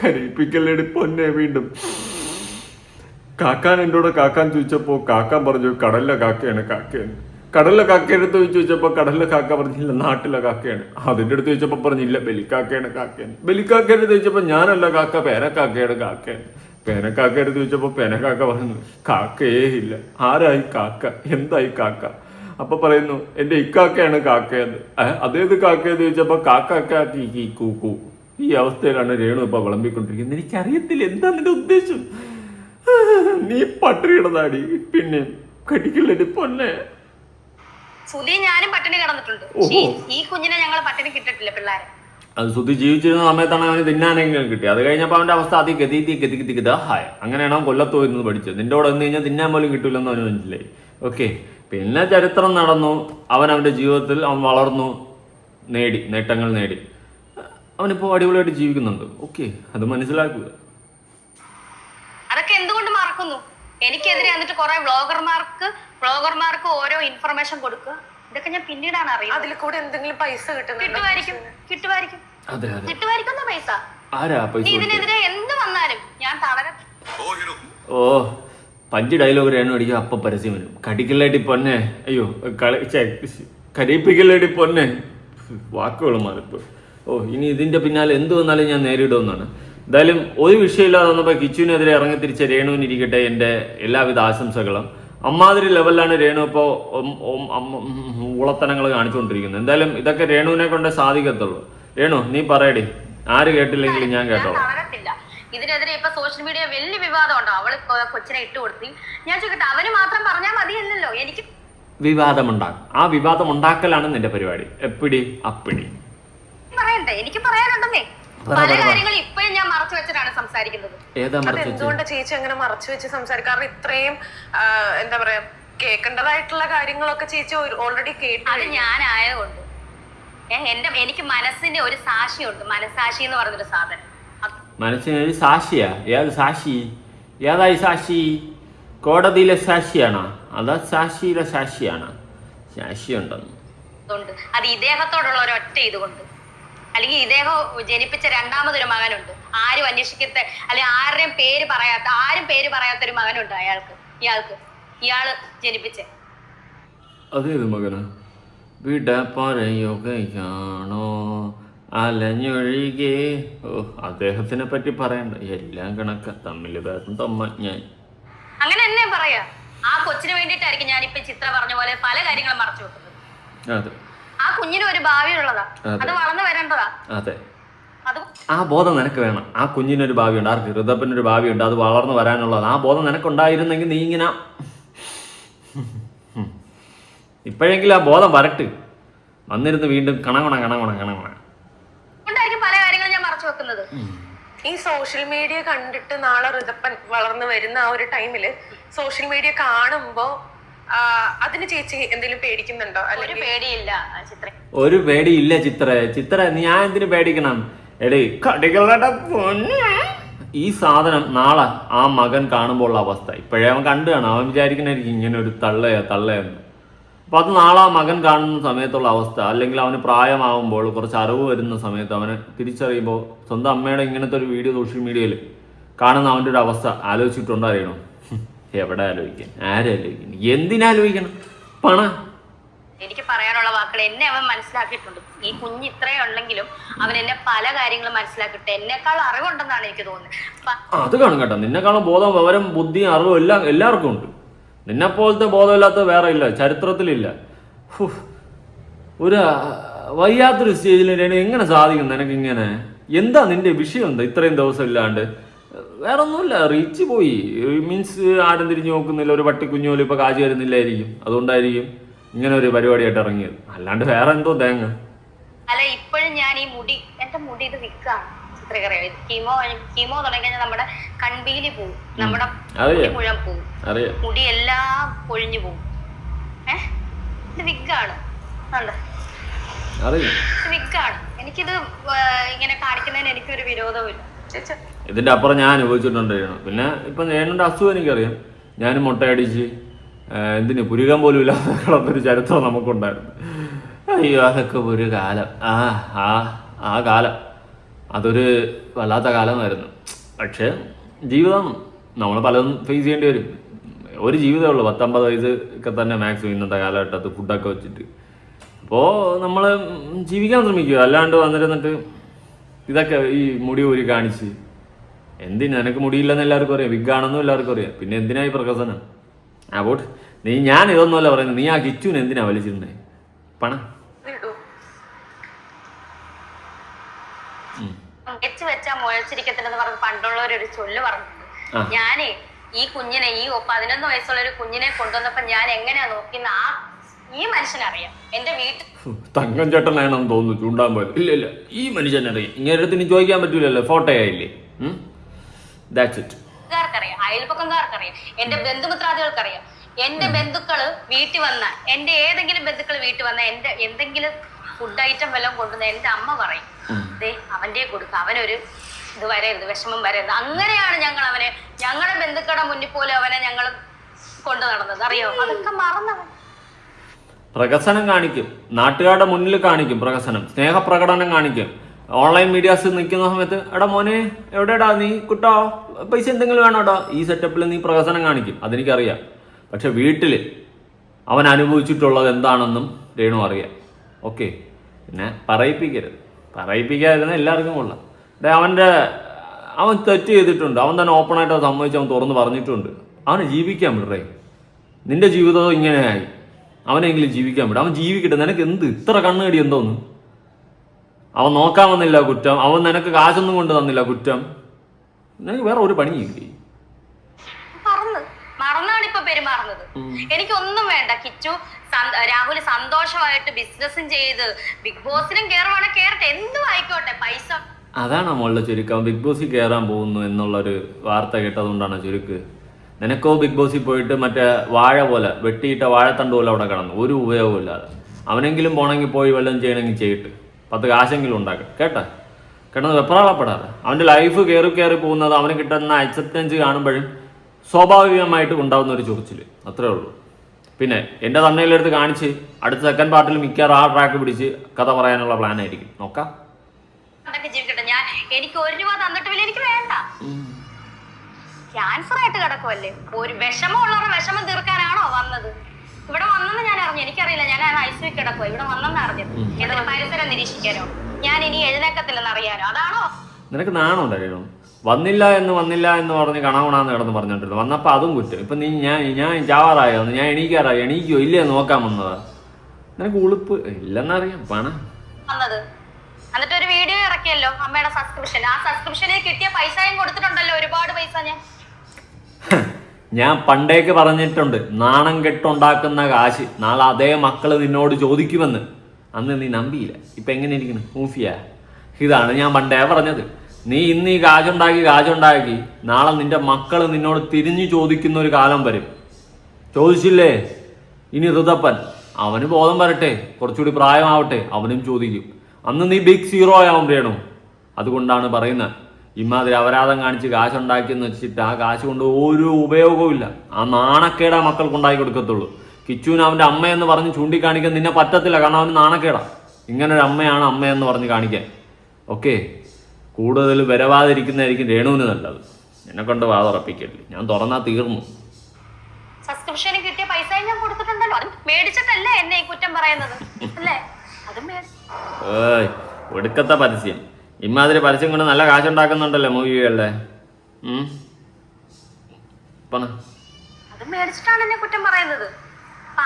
കരയിപ്പിക്കലടി പൊന്നെ. വീണ്ടും കാക്കാൻ എന്നോട് കാക്കാൻ ചോദിച്ചപ്പോ കാക്കാൻ പറഞ്ഞു കടലിലെ കാക്കയാണ്. കടലിലെ കാക്കയെടുത്ത് ചോദിച്ചപ്പോ കടലിലെ കാക്ക പറഞ്ഞില്ല നാട്ടിലെ കാക്കയാണ്. അതിന്റെ അടുത്ത് ചോദിച്ചപ്പോ പറഞ്ഞില്ല ബലിക്കാക്കയാണ്. ബലിക്കാക്കയുടെ ചോദിച്ചപ്പോ ഞാനല്ല കാക്ക, പേനക്കാക്കയാണ്. പേനക്കാക്കയുടെ ചോദിച്ചപ്പോ പേനക്കാക്ക പറഞ്ഞു കാക്കയേ ഇല്ല. ആരായി കാക്ക? എന്തായി കാക്ക? അപ്പൊ പറയുന്നു എന്റെ ഇക്കാക്കയാണ് കാക്കയെന്ന്. അതേത് കാക്കയെന്ന് ചോദിച്ചപ്പോ കാക്കാക്കി കൂക്കൂ. ഈ അവസ്ഥയിലാണ് രേണു ഇപ്പൊ വിളമ്പിക്കൊണ്ടിരിക്കുന്നത്. എനിക്കറിയത്തില്ല എന്താ നിന്റെ ഉദ്ദേശം. നീ പട്ടിണിയിടതാടി. പിന്നെ കടിക്കില്ലടി പൊന്നെ. സുധി ഞാനും പട്ടിണി കിടന്നിട്ടുണ്ട്. ഈ കുഞ്ഞിനെ ഞങ്ങൾ പട്ടിണി കിട്ടിട്ടില്ല പിള്ളേരെ. അത് സുധി ജീവിച്ചിരുന്ന സമയത്താണ് അവന് തിന്നാനെങ്കിലും കിട്ടി. അത് കഴിഞ്ഞപ്പോൾ അവന്റെ അവസ്ഥ അതി ഗതി ഹായ. അങ്ങനെയാണ് അവൻ കൊല്ലത്ത് പോയിരുന്നത് പഠിച്ചത്. നിന്റെ കൂടെ വന്നു കഴിഞ്ഞാൽ തിന്നാൻ പോലും കിട്ടൂലെന്ന് അവന് മനസ്സിലായി. ഓക്കെ, പിന്നെ ചരിത്രം നടന്നു. അവന്റെ ജീവിതത്തിൽ അവൻ വളർന്നു, നേട്ടങ്ങൾ നേടി. അവനിപ്പോ അടിപൊളിയായിട്ട് ജീവിക്കുന്നുണ്ട്. ഓക്കെ, അത് മനസ്സിലാക്കുക. അതൊക്കെ എന്തുകൊണ്ട് മറക്കുന്നു? എനിക്കെതിരെ എന്നിട്ട് കുറെ വ്ളോഗർമാർക്ക് ഓരോ ഇൻഫർമേഷൻ കൊടുക്കുക. ഇതൊക്കെ ഞാൻ പിന്നീടാണ് അറിയുന്നത്. അതിൽ കൂടെ എന്തെങ്കിലും പൈസ കിട്ടുമായിരിക്കും. പൈസ ഇതിനെതിരെ എന്ത് വന്നാലും ഞാൻ ഓ 5 ഡയലോഗ് രേണു അടിക്കുക, അപ്പൊ പരസ്യം വരും. കടിക്കല്ലേട്ടി പൊന്നെ, അയ്യോ കരയിപ്പിക്കല്ലേട്ടി പൊന്നെ. വാക്കുകൾ മാറിപ്പോ. ഇനി ഇതിന്റെ പിന്നാലെ എന്ത് വന്നാലും ഞാൻ നേരിടുമെന്നാണ്. എന്തായാലും ഒരു വിഷയമില്ലാതെ വന്നപ്പോൾ കിച്ചുവിനെതിരെ ഇറങ്ങിത്തിരിച്ച രേണുവിനിരിക്കട്ടെ എൻ്റെ എല്ലാവിധ ആശംസകളും. അമ്മാതിരി ലെവലിലാണ് രേണു ഇപ്പോൾ ഉളത്തനങ്ങൾ കാണിച്ചുകൊണ്ടിരിക്കുന്നത്. എന്തായാലും ഇതൊക്കെ രേണുവിനെ കൊണ്ടേ സാധിക്കത്തുള്ളൂ. രേണു നീ പറയടി, ആര് കേട്ടില്ലെങ്കിലും ഞാൻ കേട്ടോളാം. ഇതിനെതിരെ ഇപ്പൊ സോഷ്യൽ മീഡിയ വലിയ വിവാദം ഉണ്ടോ? അവള് കൊച്ചിനെ ഇട്ടുകൊടുത്തി. ഞാൻ ചോദിക്കട്ടെ, അവന് മാത്രം പറഞ്ഞാൽ മതിയല്ലോ? എനിക്ക് വിവാദമുണ്ടാക്കും. ആ വിവാദം ഉണ്ടാക്കലാണ് നിന്റെ പരിപാടി. എപ്പിടി അപ്പിടി പറയണ്ടേ? എനിക്ക് പറയാനുണ്ടെന്നേ. പല കാര്യങ്ങളും ഇപ്പോഴും ഞാൻ മറച്ചു വെച്ചിട്ടാണ് സംസാരിക്കുന്നത്. എന്തുകൊണ്ട് ചേച്ചി അങ്ങനെ മറച്ചു വെച്ച് സംസാരിക്കും? കാരണം ഇത്രയും എന്താ പറയാ കേൾക്കേണ്ടതായിട്ടുള്ള കാര്യങ്ങളൊക്കെ ചേച്ചി ഓൾറെഡി കേട്ടു. അത് ഞാനായതുകൊണ്ട് എനിക്ക് മനസ്സിന്റെ ഒരു സാക്ഷിയുണ്ട്. മനസാക്ഷി എന്ന് പറഞ്ഞൊരു സാധനം. മനസ്സിനൊരു സാക്ഷിയാ? ഏത് സാക്ഷി? ഏതായി സാക്ഷി? കോടതിയിലെ സാക്ഷിയാണോ അതാ സാക്ഷിയിലെ സാക്ഷിയാണോ? സാക്ഷി ഉണ്ടെന്ന് അത് ഇദ്ദേഹത്തോടുള്ള ഒരൊറ്റ ഇതുകൊണ്ട്. അല്ലെങ്കിൽ ഇദ്ദേഹം ജനിപ്പിച്ച രണ്ടാമതൊരു മകനുണ്ട്. ആരും അന്വേഷിക്കത്തെ അല്ലെങ്കിൽ ആരും പേര് പറയാത്തൊരു മകനുണ്ട് ഇയാള് ജനിപ്പിച്ച. അതേത് മകനാ? വിട പറയുകയാണോ അലഞ്ഞൊഴികെ? അദ്ദേഹത്തിനെ പറ്റി പറയണ്ട, എല്ലാം കണക്ക. തമ്മിൽ ഞാൻ അങ്ങനെ തന്നെ പറയാ. ആ കൊച്ചിന് വേണ്ടിയിട്ടായിരിക്കും ഞാനിപ്പോ ചിത്ര പറഞ്ഞ പോലെ പല കാര്യങ്ങളും മറച്ചു വെക്കുന്നത്. അതെ, ആ കുഞ്ഞിന് ഒരു ഭാവിയുള്ളതാ, അത് വളർന്നു വരേണ്ടതാ. അതെ, ആ ബോധം നിനക്ക് വേണം. ആ കുഞ്ഞിനൊരു ഭാവിയുണ്ട്, ആർക്ക്? ഋതപ്പനൊരു ഭാവിയുണ്ട്, അത് വളർന്നു വരാനുള്ളത്. ആ ബോധം നിനക്കുണ്ടായിരുന്നെങ്കിൽ നീ ഇങ്ങനെ ഇപ്പോഴെങ്കിലും ആ ബോധം വരട്ട്. വന്നിരുന്ന് വീണ്ടും കണകണ പല കാര്യങ്ങളും ഞാൻ മറച്ചു വെക്കുന്നത്. ഈ സോഷ്യൽ മീഡിയ കണ്ടിട്ട് നാളെ ഋതപ്പൻ വളർന്നു വരുന്ന ആ ഒരു ടൈമില് സോഷ്യൽ മീഡിയ കാണുമ്പോ അതിന് ചേച്ചി എന്തെങ്കിലും പേടിക്കുന്നുണ്ടോ? ഒരു പേടിയില്ല ചിത്ര, ഒരു പേടിയില്ല ചിത്ര ഞാൻ എന്തിനു പേടിക്കണം? എടേ കടികളുടെ ഈ സാധനം നാളെ ആ മകൻ കാണുമ്പോൾ ഉള്ള അവസ്ഥ ഇപ്പോഴേ അവൻ കണ്ടു കാണും. അവൻ വിചാരിക്കണായിരിക്കും ഇങ്ങനെ ഒരു തള്ളയെന്ന്. അപ്പൊ അത് നാളെ ആ മകൻ കാണുന്ന സമയത്തുള്ള അവസ്ഥ, അല്ലെങ്കിൽ അവന് പ്രായമാകുമ്പോൾ കുറച്ച് അറിവ് വരുന്ന സമയത്ത് അവനെ തിരിച്ചറിയുമ്പോൾ സ്വന്തം അമ്മയുടെ ഇങ്ങനത്തെ ഒരു വീഡിയോ സോഷ്യൽ മീഡിയയിൽ കാണുന്ന അവൻ്റെ ഒരു അവസ്ഥ ആലോചിച്ചിട്ടുണ്ടോ അറിയണം? എവിടെ ആലോചിക്കാൻ, ആരാലോചിക്കണം, എന്തിനാലോചിക്കണം? എനിക്ക് പറയാനുള്ള വാക്കുകൾ എന്നെ അവൻ മനസ്സിലാക്കിയിട്ടുണ്ട്. ഈ കുഞ്ഞ് ഇത്രയും ഉണ്ടെങ്കിലും അവൻ എന്നെ പല കാര്യങ്ങളും മനസ്സിലാക്കിയിട്ട് എന്നെക്കാൾ അറിവുണ്ടെന്നാണ് എനിക്ക് തോന്നുന്നത്. അത് കാണും കേട്ടോ, നിന്നെക്കാളും ബോധം, വിവരം, ബുദ്ധിയും അറിവും എല്ലാം എല്ലാവർക്കും ഉണ്ട്. നിന്നെപ്പോലത്തെ ബോധമില്ലാത്ത വേറെ ഇല്ല, ചരിത്രത്തിലില്ല. ഒരു വയ്യാത്തൊരു സ്റ്റേജിൽ എങ്ങനെ സാധിക്കും നിനക്കിങ്ങനെ? എന്താ നിന്റെ വിഷയം? എന്താ ഇത്രയും ദിവസം ഇല്ലാണ്ട്? വേറെ ഒന്നുമില്ല, റീച്ച് പോയി. മീൻസ് ആരും തിരിഞ്ഞു നോക്കുന്നില്ല, ഒരു പട്ടിക്കുഞ്ഞോലും ഇപ്പൊ കാശ് തരുന്നില്ലായിരിക്കും, അതുകൊണ്ടായിരിക്കും ഇങ്ങനെ ഒരു പരിപാടിയായിട്ട് ഇറങ്ങിയത്. അല്ലാണ്ട് വേറെ എന്തോ തേങ്ങ. അല്ല, ഇപ്പോഴും ഞാൻ ഈ എന്റെ മുടി ഇത് വിൽക്കാണ് ചിത്രകറിയാം. കീമോ തുടങ്ങി കഴിഞ്ഞാൽ നമ്മുടെ കൺപീലി പോവും, നമ്മുടെ മുഴുവൻ പോവും, മുടി എല്ലാം പൊഴിഞ്ഞു പോവും. ഇത് വിഗാണ്, വിഗാണ്. എനിക്കിത് ഇങ്ങനെ കാണിക്കുന്നതിന് എനിക്കൊരു വിരോധവുമില്ല. ഇതിന്റെ അപ്പുറം ഞാൻ അനുഭവിച്ചിട്ടുണ്ട്. പിന്നെ ഇപ്പൊ ഞാനുണ്ട് അസുഖം എനിക്കറിയാം. ഞാനും മുട്ടയടിച്ച് എന്തിന് പുരുകാൻ പോലും ഇല്ലാതെ കിടന്നൊരു ചരിത്രം നമുക്കുണ്ടായിരുന്നു. അയ്യോ, അതൊക്കെ ഒരു കാലം. ആ കാലം അതൊരു വല്ലാത്ത കാലമായിരുന്നു. പക്ഷേ ജീവിതമാണ്, നമ്മൾ പലതും ഫേസ് ചെയ്യേണ്ടി വരും. ഒരു ജീവിതമേ ഉള്ളൂ, 19 വയസ്സ് ഒക്കെ തന്നെ മാക്സിമം ഇന്നത്തെ കാലഘട്ടത്ത് ഫുഡൊക്കെ വെച്ചിട്ട്. അപ്പോൾ നമ്മൾ ജീവിക്കാൻ ശ്രമിക്കുക, അല്ലാണ്ട് വന്നിരുന്നിട്ട് ഇതൊക്കെ ഈ മുടി ഊരി കാണിച്ച് എന്തിനാ? നിനക്ക് മുടിയില്ലെന്ന് എല്ലാവർക്കും അറിയാം, വിഗാണെന്നും എല്ലാവർക്കും അറിയാം. പിന്നെ എന്തിനായി പ്രകസനം? അപ്പോൾ ഞാൻ ഇതൊന്നുമല്ല പറയുന്നത്, നീ ആ കിച്ചുവിന് എന്തിനാ വലിച്ചിരുന്നേ? വെച്ചാ മുഴച്ചിരിക്കത്തില്ലെന്ന് പറഞ്ഞ് പണ്ടുള്ളവരൊരു ചൊല്ല് പറഞ്ഞിട്ടുണ്ട്. ഞാനേ ഈ കുഞ്ഞിനെ, ഈ 11 വയസ്സുള്ള ഒരു കുഞ്ഞിനെ കൊണ്ടുവന്നപ്പോ ഞാൻ എങ്ങനെയാ നോക്കിയെന്ന് ഈ മനുഷ്യനറിയാം. എന്റെ വീട്ടിൽ തങ്കം ചേട്ടനാണെന്ന് തോന്നുന്നു ചൂണ്ടാൻ പോയത്. ഇല്ല, ഈ മനുഷ്യനറിയാം. ഇങ്ങനെ ചോദിക്കാൻ പറ്റൂലല്ലോ, ഫോട്ടോ ആയില്ലേ? ാർക്കറിയാം, അയൽപക്കംകാർക്കറിയാം, എന്റെ ബന്ധുമിത്രാദികൾക്കറിയാം. എന്റെ ബന്ധുക്കള് വീട്ടിൽ വന്ന, എന്റെ ഏതെങ്കിലും ബന്ധുക്കൾ വീട്ടിൽ വന്ന എന്റെ എന്തെങ്കിലും ഫുഡ് ഐറ്റം വല്ലതും കൊണ്ടുവന്ന എന്റെ അമ്മ പറയും, അവന്റെ കൊടുക്ക, അവനൊരു ഇത് വരരുത്, വിഷമം വരരുത്. അങ്ങനെയാണ് ഞങ്ങൾ അവനെ, ഞങ്ങളുടെ ബന്ധുക്കളുടെ മുന്നിൽ പോലും അവനെ ഞങ്ങൾ കൊണ്ടു നടന്നത്. അറിയോ? അതൊക്കെ മറന്നവൻ പ്രകസനം കാണിക്കും, നാട്ടുകാരുടെ മുന്നിൽ കാണിക്കും പ്രകസനം, സ്നേഹപ്രകടനം കാണിക്കും. ഓൺലൈൻ മീഡിയാസ് നിൽക്കുന്ന സമയത്ത് എടാ മോനെ എവിടെടാ നീ, കുട്ടോ പൈസ എന്തെങ്കിലും വേണോടാ, ഈ സെറ്റപ്പിൽ നീ പ്രകസനം കാണിക്കും. അതെനിക്കറിയാം. പക്ഷെ വീട്ടിൽ അവൻ അനുഭവിച്ചിട്ടുള്ളത് എന്താണെന്നും രേണു അറിയാം. ഓക്കെ, പിന്നെ പറയിപ്പിക്കാതിരുന്ന എല്ലാവർക്കും കൊള്ളാം. അവൻ തെറ്റ് ചെയ്തിട്ടുണ്ട്, അവൻ തന്നെ ഓപ്പണായിട്ട് അത് സമ്മതിച്ച് അവൻ തുറന്ന് പറഞ്ഞിട്ടുണ്ട്. അവനെ ജീവിക്കാൻ വിടറേ. നിന്റെ ജീവിതവും ഇങ്ങനെയായി, അവനെങ്കിലും ജീവിക്കാൻ വിടും. അവൻ ജീവിക്കട്ടെ. നിനക്ക് എന്ത് ഇത്ര കണ്ണുകടി എന്തോന്ന്? അവൻ നോക്കാൻ വന്നില്ല കുറ്റം, അവൻ നിനക്ക് കാശൊന്നും കൊണ്ട് തന്നില്ല കുറ്റം. നിനക്ക് വേറെ ഒരു പണിയില്ലേ? മറന്നാണ് ഇപ്പൊ പെരുമാറുന്നത്. എനിക്കൊന്നും വേണ്ട. കിച്ചു രാഹുൽ സന്തോഷമായിട്ട് ബിസിനസ്സും ചെയ്ത് ബിഗ് ബോസിനും കയറുവാണെങ്കിൽ കയറട്ടെ, എന്തും ആയിക്കോട്ടെ, പൈസ. അതാണ് മോളുടെ ചുരുക്കം. ബിഗ് ബോസിൽ കയറാൻ പോകുന്നു എന്നുള്ളൊരു വാർത്ത കേട്ടതുകൊണ്ടാണ് ചുരുക്ക്. നിനക്കോ ബിഗ് ബോസിൽ പോയിട്ട് മറ്റേ വാഴ പോലെ വെട്ടിയിട്ട വാഴത്തണ്ട് പോലെ അവിടെ കിടന്നു, ഒരു ഉപയോഗമില്ലാതെ. അവനെങ്കിലും പോണെങ്കിൽ പോയി വല്ലതും ചെയ്യണമെങ്കിൽ ചെയ്തിട്ട് 10 കാശെങ്കിലും ഉണ്ടാക്കും. കിടന്ന് വെപ്രാളപ്പെടാതെ. അവൻ്റെ ലൈഫ് കയറി പോകുന്നത് അവന് കിട്ടുന്ന അക്സെപ്റ്റൻസ് കാണുമ്പോഴും സ്വാഭാവികമായിട്ട് ഉണ്ടാകുന്ന ഒരു ചൊറിച്ചിൽ, അത്രേ ഉള്ളൂ. പിന്നെ എൻ്റെ തന്നയിലെടുത്ത് കാണിച്ച് അടുത്ത സെക്കൻഡ് പാർട്ടിൽ മിക്കവാറും ആ ട്രാക്ക് പിടിച്ച് കഥ പറയാനുള്ള പ്ലാൻ ആയിരിക്കും. നോക്കാം. എനിക്ക് 1 രൂപ തന്നിട്ടില്ല, എനിക്ക് വേണ്ട. ക്യാൻസർ ആയിട്ട് കിടക്കുമല്ലേ, ഒരു വിഷമമുള്ളവരുടെ വിഷമം തീർക്കാനാണോ വന്നത്? ഇവിടെ വന്നെന്ന് ഞാൻ അറിഞ്ഞു, എനിക്കറിയില്ല. ഞാൻ ഐസിയു കിടക്കുക, ഇവിടെ വന്നെന്ന് അറിഞ്ഞത്. എന്നിട്ട് പരിസരം നിരീക്ഷിക്കാനോ? ഞാൻ ഇനി എഴുന്നേക്കത്തില്ലെന്ന് അറിയാനോ? അതാണോ? നിനക്ക് നാണം ഉണ്ടായിരുന്നു? വന്നില്ല എന്ന് പറഞ്ഞ് കണവണാന്ന് കിടന്ന് പറഞ്ഞോണ്ടിരുന്നു. വന്നപ്പോൾ അതും കുറ്റം. ഇപ്പം നീ ഞാൻ ചാവാറായോ, ഞാൻ എണീക്കോ ഇല്ലേ നോക്കാൻ വന്നതാ. നിനക്ക് ഉളുപ്പ് ഇല്ലെന്നറിയാം. വന്നത് എന്നിട്ട് ഒരു വീഡിയോ ഇറക്കിയല്ലോ അമ്മയുടെ സബ്സ്ക്രിപ്ഷൻ. ആ സബ്സ്ക്രിപ്ഷനിൽ കിട്ടിയ പൈസയും കൊടുത്തിട്ടുണ്ടല്ലോ, ഒരുപാട് പൈസ. ഞാൻ പണ്ടേക്ക് പറഞ്ഞിട്ടുണ്ട്, നാണം കെട്ടുണ്ടാക്കുന്ന കാശ് നാളെ അതേ മക്കള് നിന്നോട് ചോദിക്കുമെന്ന്. അന്ന് നീ നമ്പിയില്ല. ഇപ്പൊ എങ്ങനെ ഇരിക്കുന്നു? മൂഫിയ. ഇതാണ് ഞാൻ പണ്ടേ പറഞ്ഞത്. നീ ഇന്ന് ഈ കാശുണ്ടാക്കി നാളെ നിന്റെ മക്കൾ നിന്നോട് തിരിഞ്ഞു ചോദിക്കുന്ന ഒരു കാലം വരും. ചോദിച്ചില്ലേ? ഇനി ഋതപ്പൻ അവന് ബോധം വരട്ടെ, കുറച്ചുകൂടി പ്രായമാവട്ടെ, അവനും ചോദിക്കും. അന്ന് നീ ബിഗ് സീറോ ആവും രേണു. അതുകൊണ്ടാണ് പറയുന്നത്, ഇമാതിരി അപരാധം കാണിച്ച് കാശുണ്ടാക്കിയെന്ന് വെച്ചിട്ട് ആ കാശ് കൊണ്ട് ഒരു ഉപയോഗവും ഇല്ല. ആ നാണക്കേടാ മക്കൾക്ക് ഉണ്ടാക്കി കൊടുക്കത്തുള്ളൂ. കിച്ചുവിന് അവൻ്റെ അമ്മയെന്ന് പറഞ്ഞ് ചൂണ്ടിക്കാണിക്കാൻ നിന്നെ പറ്റത്തില്ല, കാരണം അവന് നാണക്കേടാ. ഇങ്ങനൊരു അമ്മയാണ് അമ്മയെന്ന് പറഞ്ഞ് കാണിക്കാൻ. ഓക്കെ, കൂടുതൽ വരവാതിരിക്കുന്നതായിരിക്കും രേണുവിന് നല്ലത്. എന്നെ കൊണ്ട് വാതുറപ്പിക്കല്ലേ, ഞാൻ തുറന്നാ തീർന്നു. സബ്സ്ക്രിപ്ഷന് കിട്ടിയ പൈസ ഞാൻ കൊടുത്തിട്ടുണ്ടല്ലോ, അത് മേടിച്ചിട്ടല്ലേ എന്നെ ഈ കുറ്റം പറയുന്നത് അല്ലേ? അതും ഒടുക്കത്തെ പരസ്യം. ഇമാതിരി പരസ്യം കൊണ്ട് നല്ല കാശുണ്ടാക്കുന്നുണ്ടല്ലോ മൂവികളിലെ. അത് മേടിച്ചിട്ടാണ് എന്നെ കുറ്റം പറയുന്നത്.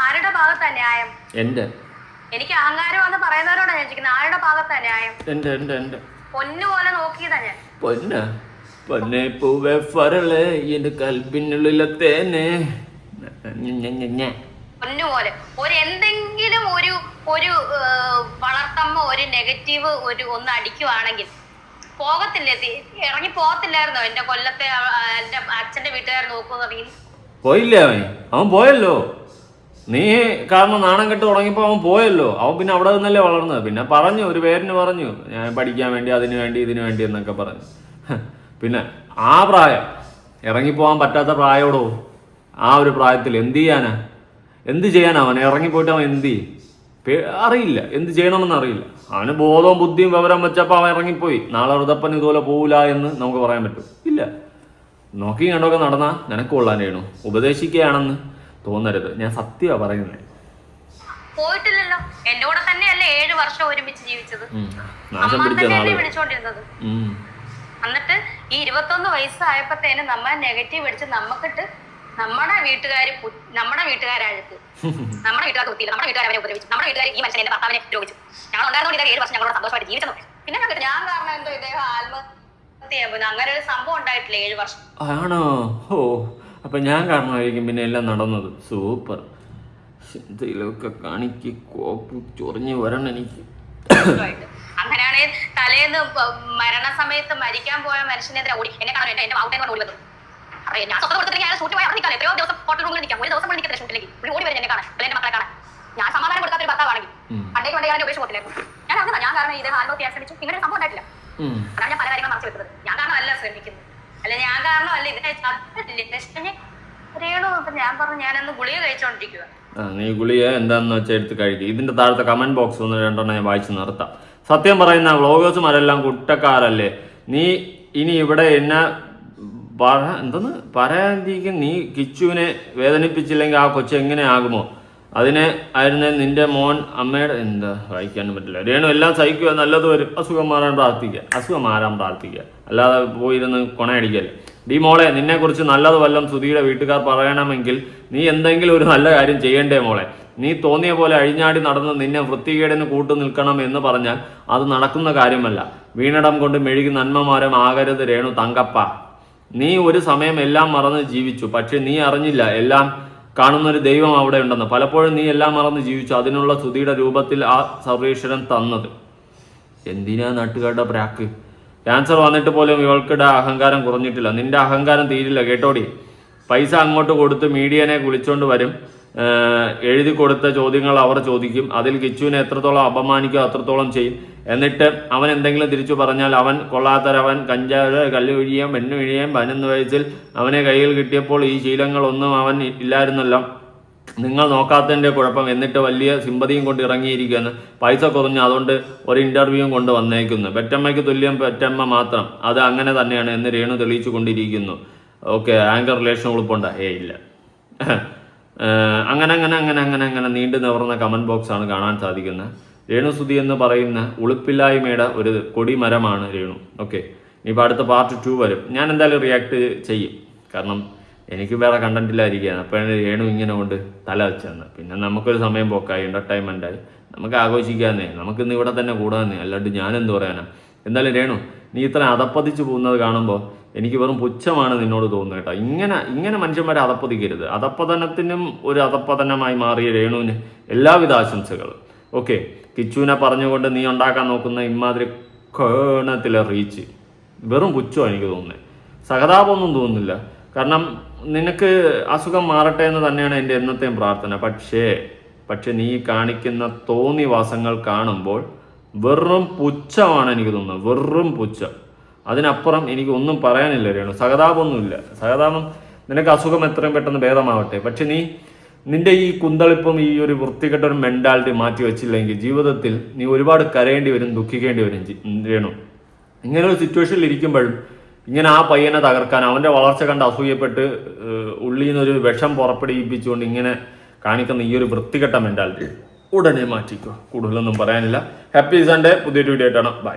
ആരുടെ ഭാഗത്താ ന്യായം? എന്റെ. എനിക്ക് അഹങ്കാരമാണെന്ന് പറയുന്നവരോടാ ഞാൻ ചോദിക്കുന്നത്, ആരുടെ ഭാഗത്താ ന്യായം? എന്റെ പൊന്നു പോലെ നോക്കിയതാ ഞാൻ. പൊന്നെ പൂവേ ഫറലേ എന്റെ കൽബിനുള്ളിലെ തേനെ. പൊന്നുപോലെ ഒരു എന്തെങ്കിലും ഒരു വളർത്തമ്മ ഒരു നെഗറ്റീവ് ഒന്ന് അടിക്കുവാണെങ്കിൽ പോകത്തില്ലേ, ഇറങ്ങി പോകത്തില്ലായിരുന്നോ? എന്റെ കൊല്ലത്തെ എന്റെ അച്ഛന്റെ വീട്ടുകാർ നോക്കുമെന്ന് പോയില്ലേ? അവൻ പോയല്ലോ. നീ കാരണം നാണം കെട്ട് തുടങ്ങിയപ്പോൾ അവൻ പോയല്ലോ. അവൻ പിന്നെ അവിടെ നിന്നല്ലേ വളർന്നത്. പിന്നെ പറഞ്ഞു, ഒരു പേരിന് പറഞ്ഞു, ഞാൻ പഠിക്കാൻ വേണ്ടി അതിനു വേണ്ടി ഇതിനു വേണ്ടി എന്നൊക്കെ പറഞ്ഞു. പിന്നെ ആ പ്രായം, ഇറങ്ങിപ്പോകാൻ പറ്റാത്ത പ്രായോടോ, ആ ഒരു പ്രായത്തിൽ എന്ത് ചെയ്യാനാ അവൻ ഇറങ്ങിപ്പോയിട്ട് അവൻ എന്ത് ചെയ്യും? അറിയില്ല, എന്ത് ചെയ്യണമെന്ന് അറിയില്ല. അവന് ബോധവും ബുദ്ധിയും വിവരം വെച്ചപ്പോൾ അവൻ ഇറങ്ങിപ്പോയി. നാളെ ഋതപ്പൻ ഇതുപോലെ പോവില്ല എന്ന് നമുക്ക് പറയാൻ പറ്റും? ഇല്ല. നോക്കി കണ്ടൊക്കെ നടന്നാ നിനക്ക് കൊള്ളാൻ ചെയ്യണു. ഉപദേശിക്കുകയാണെന്ന് തോന്നരുത്, ഞാൻ സത്യമാ പറയുന്നത്. പോയിട്ടില്ലല്ലോ, എന്റെ കൂടെ തന്നെയല്ലേ 7 വർഷം ഒരുമിച്ച് ജീവിച്ചത്. നാശം പിടിച്ച നാള് വിളിച്ചോണ്ടിരുന്നത്. എന്നിട്ട് ഈ 21 വയസ്സായപ്പോഴത്തേനും നമ്മ നെഗറ്റീവ് അടിച്ച് നമുക്കിട്ട് നമ്മുടെ വീട്ടുകാരഴുക്ക്, നമ്മുടെ വീട്ടുകാർക്ക് ഒത്തിയില്ല, നമ്മുടെ വീട്ടുകാർ അവനെ ഉപദ്രവിച്ചു, നമ്മുടെ വീട്ടുകാർ ഈ മനുഷ്യനെ എന്റെ ഭർത്താവിനെ ദ്രോഹിച്ചു. ഞങ്ങൾ ഉണ്ടായിരുന്നോണ്ട് ഇതൊക്കെ 7 വർഷം ഞങ്ങളോട് സന്തോഷമായിട്ട് ജീവിച്ചത്. പിന്നെ ഞാൻ കാരണം എന്തോ ഇദ്ദേഹം ആത്മഹത്യ, അങ്ങനെ ഒരു സംഭവം ഉണ്ടായിട്ടില്ല 7 വർഷം. ആണോ? ഓ, അപ്പൊ ഞാൻ കാരണമായിരിക്കും പിന്നെ എല്ലാം നടന്നത്. സൂപ്പർ. എന്തെങ്കിലുമൊക്കെ കാണിക്ക്, കോപ്പ് ചൊറിഞ്ഞു വരണം എനിക്ക്. അങ്ങനെയാണെങ്കിൽ തലേന്ന് മരണസമയത്ത് മരിക്കാൻ പോയ മനുഷ്യനെതിരെ ഓടി എന്നെ കാണാൻ എന്റെ വാവുട്ടേനെ ഓടി വന്നു. ഞാൻ സ്വന്തം കൊടുത്തിട്ട് ഞാൻ ഷൂട്ട് പോയി ഇറങ്ങിക്കാലോ, എത്രയോ ദിവസം ഹോട്ടൽ റൂമിൽ നിൽക്കാം, ഒരു ദിവസം പോയി നിൽക്കത്തില്ല ഷൂട്ടിലേക്ക്. ഒരു ഓടി വരും എന്നെ കാണാൻ, എന്റെ മക്കളെ കാണാൻ. ഞാൻ സമാധാനം കൊടുക്കാത്തൊരു ഭർത്താവാണെങ്കിൽ പണ്ടേക്ക് ഞാൻ ഉപേക്ഷിച്ച് പോകത്തില്ലായിരുന്നു. ഞാൻ അറിഞ്ഞാ ഞാൻ കാരണം ഇത് ആത്മഹത്യ ശ്രമിച്ചു, ഇങ്ങനെ സംഭവം ഉണ്ടായിട്ടില്ല. അതാണ് ഞാൻ പല കാര്യങ്ങൾ മറച്ചു വെക്കുന്നത്. ഞാൻ കാരണമല്ല ശ്രമിക്കുന്നത്, അല്ല ഞാൻ കാരണമല്ല ഇതിനെ രേണു. ഞാൻ പറഞ്ഞു ഞാനന്ന് ഗുളിക കഴിച്ചോണ്ടിരിക്കുക. നീ ഗുളിക എന്താണെന്ന് വെച്ചാൽ എടുത്ത് കഴിക്കുക. ഇതിന്റെ താഴത്തെ കമന്റ് ബോക്സ് 1-2 ഞാൻ വായിച്ച് നിർത്താം. സത്യം പറയുന്ന വ്ളോഗേഴ്സുമാരെല്ലാം കുറ്റക്കാരല്ലേ? നീ ഇനി ഇവിടെ എന്നെ പറയാതിരിക്കും. നീ കിച്ചുവിനെ വേദനിപ്പിച്ചില്ലെങ്കിൽ ആ കൊച്ചു എങ്ങനെ ആകുമോ? അതിനെ ആയിരുന്നേ നിന്റെ മോൻ അമ്മയുടെ എന്താ വായിക്കാനും പറ്റില്ല. രേണു എല്ലാം സഹിക്കുക, നല്ലത് വരും. അസുഖം മാറാൻ പ്രാർത്ഥിക്കുക, അല്ലാതെ പോയിരുന്ന് കൊണയടിക്കല്ലേ. ഡി മോളെ, നിന്നെക്കുറിച്ച് നല്ലത് വല്ലതും സുധിയുടെ വീട്ടുകാർ പറയണമെങ്കിൽ നീ എന്തെങ്കിലും ഒരു നല്ല കാര്യം ചെയ്യണ്ടേ മോളെ? നീ തോന്നിയ പോലെ അഴിഞ്ഞാടി നടന്ന് നിന്നെ വൃത്തികേടിന് കൂട്ടു നിൽക്കണം എന്ന് പറഞ്ഞാൽ അത് നടക്കുന്ന കാര്യമല്ല. വീണിടം കൊണ്ട് മെഴുകി നന്മമാരം ആകരുത് രേണു തങ്കപ്പ. നീ ഒരു സമയം എല്ലാം മറന്ന് ജീവിച്ചു, പക്ഷെ നീ അറിഞ്ഞില്ല എല്ലാം കാണുന്നൊരു ദൈവം അവിടെ ഉണ്ടെന്ന്. പലപ്പോഴും നീ എല്ലാം മറന്ന് ജീവിച്ചു. അതിനുള്ള സുധിയുടെ രൂപത്തിൽ ആ സർവേശ്വരൻ തന്നത്. എന്തിനാ നാട്ടുകാരുടെ പ്രാക്ക്? ക്യാൻസർ വന്നിട്ട് പോലും ഇവൾക്കിടെ അഹങ്കാരം കുറഞ്ഞിട്ടില്ല. നിന്റെ അഹങ്കാരം തീരില്ല കേട്ടോടി. പൈസ അങ്ങോട്ട് കൊടുത്ത് മീഡിയനെ വിളിച്ചോണ്ട് വരും. എഴുതി കൊടുത്ത ചോദ്യങ്ങൾ അവർ ചോദിക്കും. അതിൽ കിച്ചുവിനെ എത്രത്തോളം അപമാനിക്കുക അത്രത്തോളം ചെയ്യും. എന്നിട്ട് അവൻ എന്തെങ്കിലും തിരിച്ചു പറഞ്ഞാൽ അവൻ കൊള്ളാത്തരവൻ, കഞ്ചാവ്, കല്ലുഴിയാൻ, പെണ്ണുഴിയാൻ, 11 വയസ്സിൽ അവനെ കയ്യിൽ കിട്ടിയപ്പോൾ ഈ ശീലങ്ങളൊന്നും അവൻ ഇല്ലായിരുന്നല്ലോ. നിങ്ങൾ നോക്കാത്തതിൻ്റെ കുഴപ്പം. എന്നിട്ട് വലിയ സിമ്പതിയും കൊണ്ട് ഇറങ്ങിയിരിക്കുകയെന്ന്. പൈസ കുറഞ്ഞു, അതുകൊണ്ട് ഒരു ഇൻ്റർവ്യൂവും കൊണ്ട് വന്നേക്കുന്നു. പെറ്റമ്മയ്ക്ക് തുല്യം പെറ്റമ്മ മാത്രം, അത് അങ്ങനെ തന്നെയാണ് എന്ന് രേണു തെളിയിച്ചു കൊണ്ടിരിക്കുന്നു. ഓക്കെ, ആങ്കർ റിലേഷൻ ഉൾപ്പുണ്ട? ഇല്ല. അങ്ങനെ നീണ്ടു നിവർന്ന കമന്റ് ബോക്സ് ആണ് കാണാൻ സാധിക്കുന്നത്. രേണുസുതി എന്ന് പറയുന്ന ഉളുപ്പില്ലായ്മയുടെ ഒരു കൊടിമരമാണ് രേണു. ഓക്കെ, ഇനിയിപ്പോൾ അടുത്ത പാർട്ട് 2 വരും. ഞാൻ എന്തായാലും റിയാക്ട് ചെയ്യും, കാരണം എനിക്ക് വേറെ കണ്ടന്റ് ഇല്ലായിരിക്കുകയാണ്. അപ്പോഴാണ് രേണു ഇങ്ങനെ കൊണ്ട് തല വെച്ചതെന്ന്. പിന്നെ നമുക്കൊരു സമയം പോക്കായി, എൻ്റർടൈൻമെൻറ്റായി, നമുക്ക് ആഘോഷിക്കാന്നേ, നമുക്കിന്ന് ഇവിടെ തന്നെ കൂടാന്നേ, അല്ലാണ്ട് ഞാനെന്ത് പറയാനാ. എന്തായാലും രേണു, നീ ഇത്ര അതപ്പതിച്ച് പോകുന്നത് കാണുമ്പോൾ എനിക്ക് വെറും പുച്ഛമാണ് നിന്നോട് തോന്നുന്നത് കേട്ടോ. ഇങ്ങനെ മനുഷ്യന്മാരെ അതപ്പതിക്കരുത്. അതപ്പതനത്തിനും ഒരു അതപ്പതനമായി മാറിയ രേണുവിന് എല്ലാവിധ ആശംസകളും. ഓക്കെ, കിച്ചുവിനെ പറഞ്ഞുകൊണ്ട് നീ ഉണ്ടാക്കാൻ നോക്കുന്ന ഇമാതിരി കോണത്തിലെ റീച്ച് വെറും പുച്ഛമാണ് എനിക്ക് തോന്നുന്നത്. സഹതാപമൊന്നും തോന്നുന്നില്ല. കാരണം നിനക്ക് അസുഖം മാറട്ടെ എന്ന് തന്നെയാണ് എൻ്റെ എന്നത്തെയും പ്രാർത്ഥന. പക്ഷേ നീ കാണിക്കുന്ന തോന്നിവാസങ്ങൾ കാണുമ്പോൾ വെറും പുച്ഛമാണ് എനിക്ക് തോന്നുന്നത്. വെറും പുച്ഛം. അതിനപ്പുറം എനിക്ക് ഒന്നും പറയാനില്ല രേണു. സഹതാപമൊന്നുമില്ല. സഹതാപം, നിനക്ക് അസുഖം എത്രയും പെട്ടെന്ന് ഭേദമാവട്ടെ. പക്ഷെ നിന്റെ ഈ കുന്തളിപ്പം, ഈ ഒരു വൃത്തികെട്ട ഒരു മെന്റാലിറ്റി മാറ്റി വെച്ചില്ലെങ്കിൽ ജീവിതത്തിൽ നീ ഒരുപാട് കരയേണ്ടി വരും, ദുഃഖിക്കേണ്ടി വരും രേണു. ഇങ്ങനെ ഒരു സിറ്റുവേഷനിൽ ഇരിക്കുമ്പോഴും ഇങ്ങനെ ആ പയ്യനെ തകർക്കാൻ, അവന്റെ വളർച്ച കണ്ട് അസൂയപ്പെട്ട് ഉള്ളിൽ നിന്നൊരു വിഷം പുറപ്പെടുവിപ്പിച്ചുകൊണ്ട് ഇങ്ങനെ കാണിക്കുന്ന ഈ ഒരു വൃത്തികെട്ട മെന്റാലിറ്റി ഉടനെ മാറ്റിക്കോ. കൂടുതലൊന്നും പറയാനില്ല. Happy Sunday. പുതിയൊരു വീഡിയോ ആയിട്ടാണ്. ബൈ.